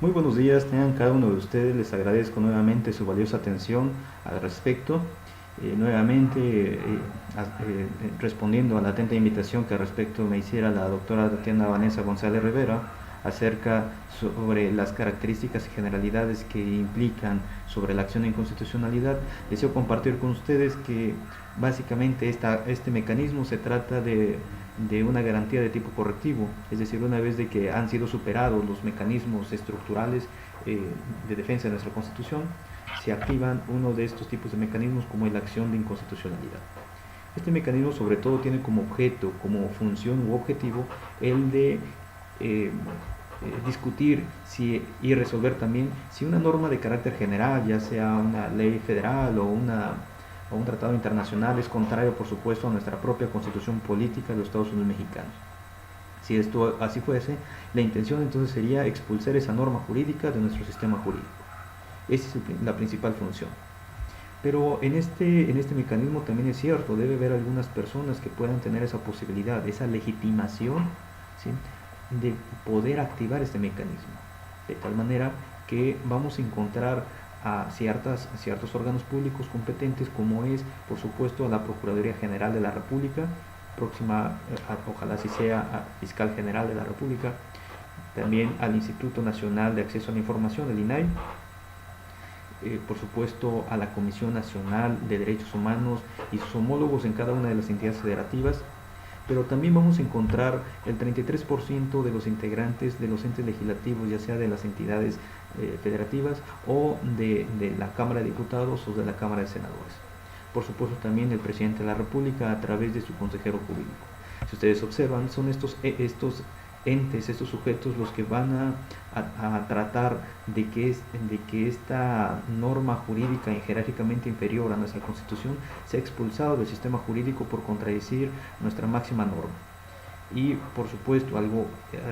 Muy buenos días, tengan cada uno de ustedes. Les agradezco nuevamente su valiosa atención al respecto. Respondiendo a la atenta invitación que al respecto me hiciera la doctora Tatiana Vanessa González Rivera acerca sobre las características y generalidades que implican sobre la acción de inconstitucionalidad, deseo compartir con ustedes que básicamente este mecanismo se trata de una garantía de tipo correctivo, es decir, una vez de que han sido superados los mecanismos estructurales de defensa de nuestra Constitución, se activan uno de estos tipos de mecanismos como es la acción de inconstitucionalidad. Este mecanismo sobre todo tiene como objeto, como función u objetivo, el de discutir y resolver también si una norma de carácter general, ya sea una ley federal o un tratado internacional, es contrario, por supuesto, a nuestra propia constitución política de los Estados Unidos mexicanos. Si esto así fuese, la intención entonces sería expulsar esa norma jurídica de nuestro sistema jurídico. Esa es la principal función. Pero en este mecanismo también es cierto, debe haber algunas personas que puedan tener esa posibilidad, esa legitimación, ¿sí?, de poder activar este mecanismo. De tal manera que vamos a encontrar a ciertos órganos públicos competentes, como es, por supuesto, a la Procuraduría General de la República, próxima, ojalá así sea, a Fiscal General de la República, también al Instituto Nacional de Acceso a la Información, el INAI, por supuesto a la Comisión Nacional de Derechos Humanos y sus homólogos en cada una de las entidades federativas, pero también vamos a encontrar el 33% de los integrantes de los entes legislativos, ya sea de las entidades federativas o de la Cámara de Diputados o de la Cámara de Senadores. Por supuesto también el presidente de la República a través de su consejero jurídico. Si ustedes observan, son estos entes, estos sujetos los que van a tratar de que esta norma jurídica jerárquicamente inferior a nuestra Constitución sea expulsado del sistema jurídico por contradecir nuestra máxima norma. Y por supuesto algo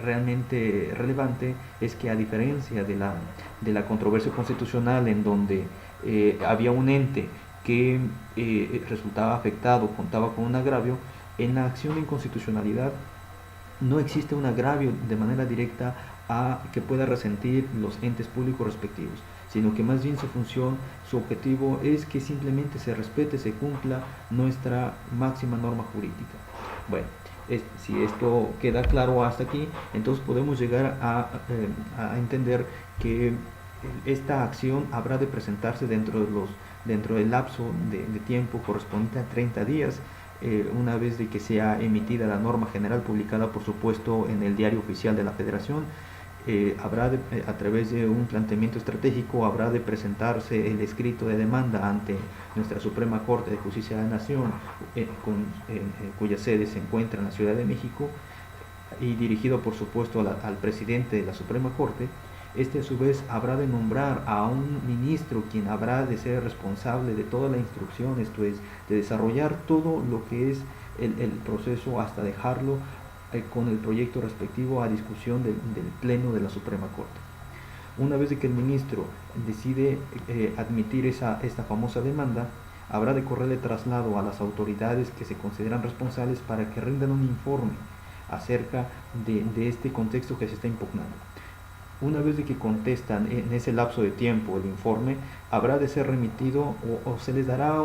realmente relevante es que, a diferencia de la controversia constitucional en donde había un ente que resultaba afectado, contaba con un agravio, en la acción de inconstitucionalidad no existe un agravio de manera directa a que pueda resentir los entes públicos respectivos, sino que más bien su función, su objetivo es que simplemente se respete, se cumpla nuestra máxima norma jurídica. Bueno, si esto queda claro hasta aquí, entonces podemos llegar a entender que esta acción habrá de presentarse dentro del lapso de tiempo correspondiente a 30 días, una vez de que sea emitida la norma general, publicada por supuesto en el Diario Oficial de la Federación. A través de un planteamiento estratégico, habrá de presentarse el escrito de demanda ante nuestra Suprema Corte de Justicia de la Nación, cuya sede se encuentra en la Ciudad de México, y dirigido por supuesto al presidente de la Suprema Corte. Este, a su vez, habrá de nombrar a un ministro quien habrá de ser responsable de toda la instrucción, esto es, de desarrollar todo lo que es el proceso hasta dejarlo con el proyecto respectivo a discusión del Pleno de la Suprema Corte. Una vez de que el ministro decide admitir esta famosa demanda, habrá de correrle traslado a las autoridades que se consideran responsables para que rindan un informe acerca de este contexto que se está impugnando. Una vez de que contestan en ese lapso de tiempo el informe, habrá de ser remitido o se les dará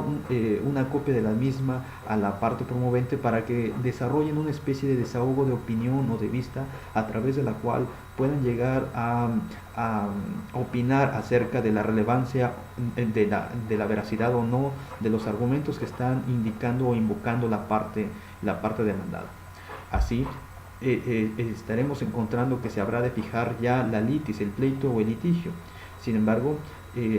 una copia de la misma a la parte promovente para que desarrollen una especie de desahogo de opinión o de vista, a través de la cual puedan llegar a opinar acerca de la relevancia, de la veracidad o no de los argumentos que están indicando o invocando la parte demandada. Así, estaremos encontrando que se habrá de fijar ya la litis, el pleito o el litigio. Sin embargo,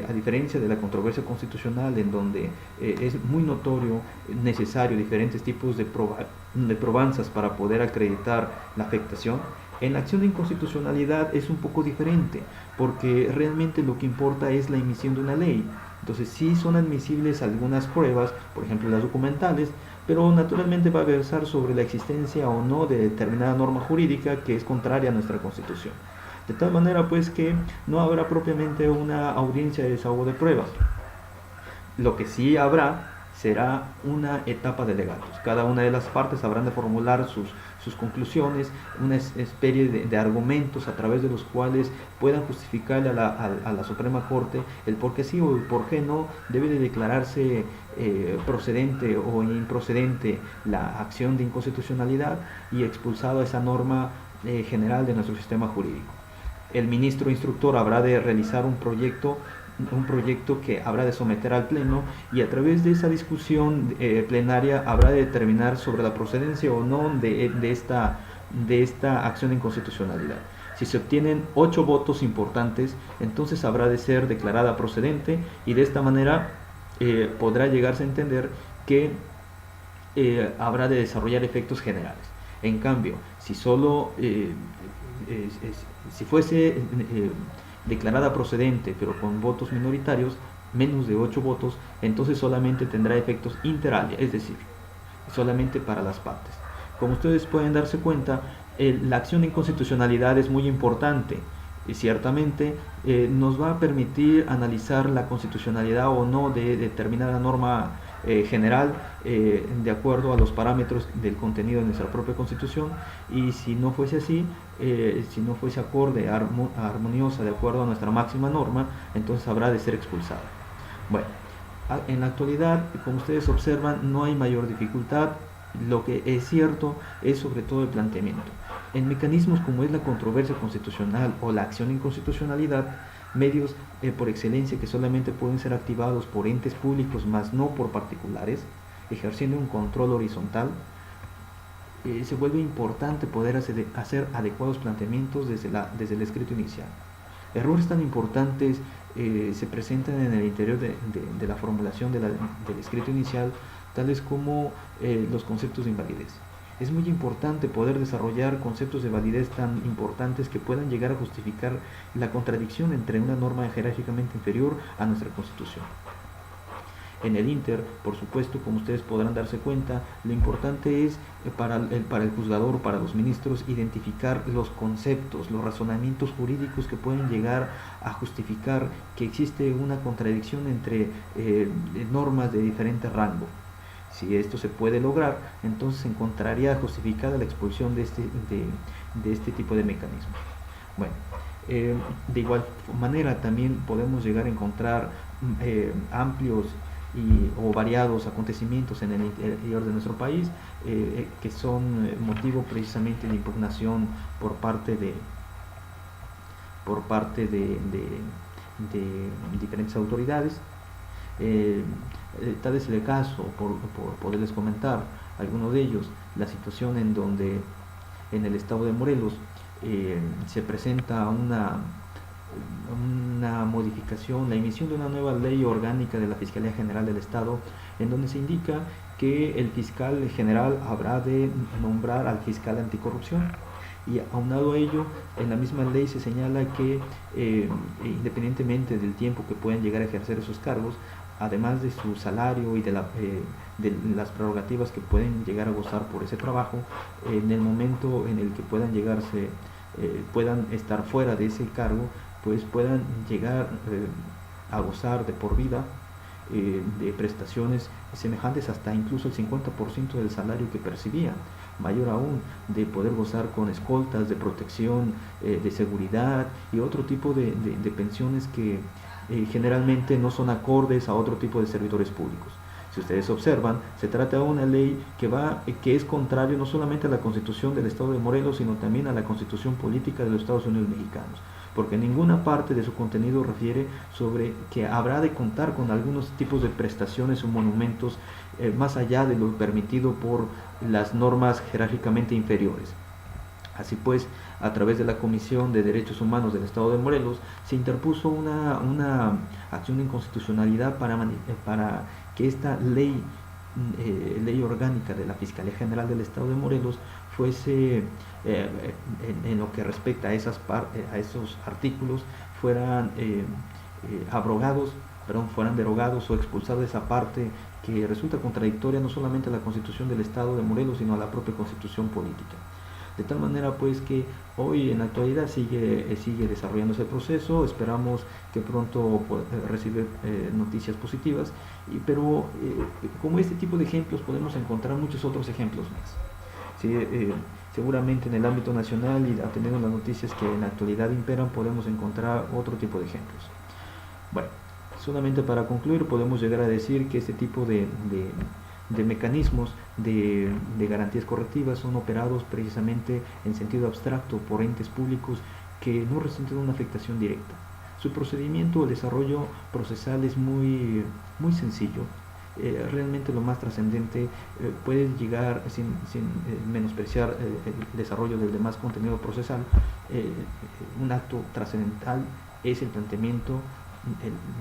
a diferencia de la controversia constitucional, en donde es muy notorio, necesario diferentes tipos de probanzas para poder acreditar la afectación, en la acción de inconstitucionalidad es un poco diferente, porque realmente lo que importa es la emisión de una ley. Entonces sí son admisibles algunas pruebas, por ejemplo las documentales, pero naturalmente va a versar sobre la existencia o no de determinada norma jurídica que es contraria a nuestra Constitución. De tal manera pues que no habrá propiamente una audiencia de desahogo de pruebas. Lo que sí habrá será una etapa de alegatos. Cada una de las partes habrán de formular sus conclusiones, una especie de argumentos a través de los cuales puedan justificarle a la Suprema Corte el por qué sí o el por qué no debe de declararse procedente o improcedente la acción de inconstitucionalidad y expulsado esa norma general de nuestro sistema jurídico. El ministro instructor habrá de realizar un proyecto que habrá de someter al Pleno, y a través de esa discusión plenaria habrá de determinar sobre la procedencia o no de esta acción de inconstitucionalidad. Si se obtienen 8 votos importantes, entonces habrá de ser declarada procedente, y de esta manera podrá llegarse a entender que habrá de desarrollar efectos generales. En cambio, si solo si fuese declarada procedente pero con votos minoritarios, menos de 8 votos, entonces solamente tendrá efectos inter alia, es decir, solamente para las partes. Como ustedes pueden darse cuenta, la acción de inconstitucionalidad es muy importante y ciertamente nos va a permitir analizar la constitucionalidad o no de determinada norma general de acuerdo a los parámetros del contenido de nuestra propia Constitución, y si no fuese así, si no fuese acorde, armoniosa, de acuerdo a nuestra máxima norma, entonces habrá de ser expulsada. Bueno, en la actualidad, como ustedes observan, no hay mayor dificultad. Lo que es cierto es sobre todo el planteamiento. En mecanismos como es la controversia constitucional o la acción de inconstitucionalidad, medios por excelencia que solamente pueden ser activados por entes públicos, más no por particulares, ejerciendo un control horizontal, se vuelve importante poder hacer adecuados planteamientos desde el escrito inicial. Errores tan importantes se presentan en el interior de la formulación del escrito inicial, tales como los conceptos de invalidez. Es muy importante poder desarrollar conceptos de validez tan importantes que puedan llegar a justificar la contradicción entre una norma jerárquicamente inferior a nuestra Constitución. En el Inter, por supuesto, como ustedes podrán darse cuenta, lo importante es para el juzgador o para los ministros identificar los conceptos, los razonamientos jurídicos que pueden llegar a justificar que existe una contradicción entre normas de diferente rango. Si esto se puede lograr, entonces se encontraría justificada la expulsión de este tipo de mecanismos. Bueno, de igual manera también podemos llegar a encontrar amplios o variados acontecimientos en el interior de nuestro país que son motivo precisamente de impugnación por parte de diferentes autoridades. Tal es el caso, por poderles comentar algunos de ellos, la situación en donde en el estado de Morelos se presenta una modificación, la emisión de una nueva ley orgánica de la Fiscalía General del Estado, en donde se indica que el fiscal general habrá de nombrar al fiscal anticorrupción, y aunado a ello, en la misma ley se señala que independientemente del tiempo que puedan llegar a ejercer esos cargos, además de su salario y de las prerrogativas que pueden llegar a gozar por ese trabajo, en el momento en el que puedan estar fuera de ese cargo, pues puedan llegar a gozar de por vida de prestaciones semejantes hasta incluso el 50% del salario que percibían, mayor aún, de poder gozar con escoltas, de protección, de seguridad y otro tipo de pensiones que generalmente no son acordes a otro tipo de servidores públicos. Si ustedes observan, se trata de una ley que es contrario no solamente a la Constitución del Estado de Morelos, sino también a la Constitución política de los Estados Unidos mexicanos, porque ninguna parte de su contenido refiere sobre que habrá de contar con algunos tipos de prestaciones o monumentos más allá de lo permitido por las normas jerárquicamente inferiores. Así pues, a través de la Comisión de Derechos Humanos del Estado de Morelos, se interpuso una acción de inconstitucionalidad para que esta ley orgánica de la Fiscalía General del Estado de Morelos fuese, en lo que respecta a esos artículos, fueran fueran derogados o expulsados de esa parte que resulta contradictoria no solamente a la Constitución del Estado de Morelos, sino a la propia Constitución política. De tal manera pues que hoy en la actualidad sigue desarrollándose el proceso. Esperamos que pronto recibir noticias positivas, pero como este tipo de ejemplos podemos encontrar muchos otros ejemplos más. ¿Sí? Seguramente en el ámbito nacional y atendiendo las noticias que en la actualidad imperan podemos encontrar otro tipo de ejemplos. Bueno, solamente para concluir podemos llegar a decir que este tipo de mecanismos de garantías correctivas son operados precisamente en sentido abstracto por entes públicos que no resienten una afectación directa. Su procedimiento, el desarrollo procesal es muy sencillo. Realmente lo más trascendente puede llegar sin menospreciar el desarrollo del demás contenido procesal. Un acto trascendental es el planteamiento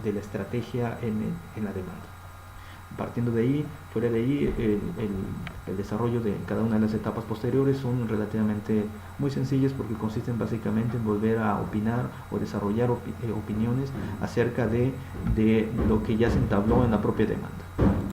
de la estrategia en la demanda. Partiendo de ahí, fuera de ahí, el desarrollo de cada una de las etapas posteriores son relativamente muy sencillas porque consisten básicamente en volver a opinar o desarrollar opiniones acerca de lo que ya se entabló en la propia demanda.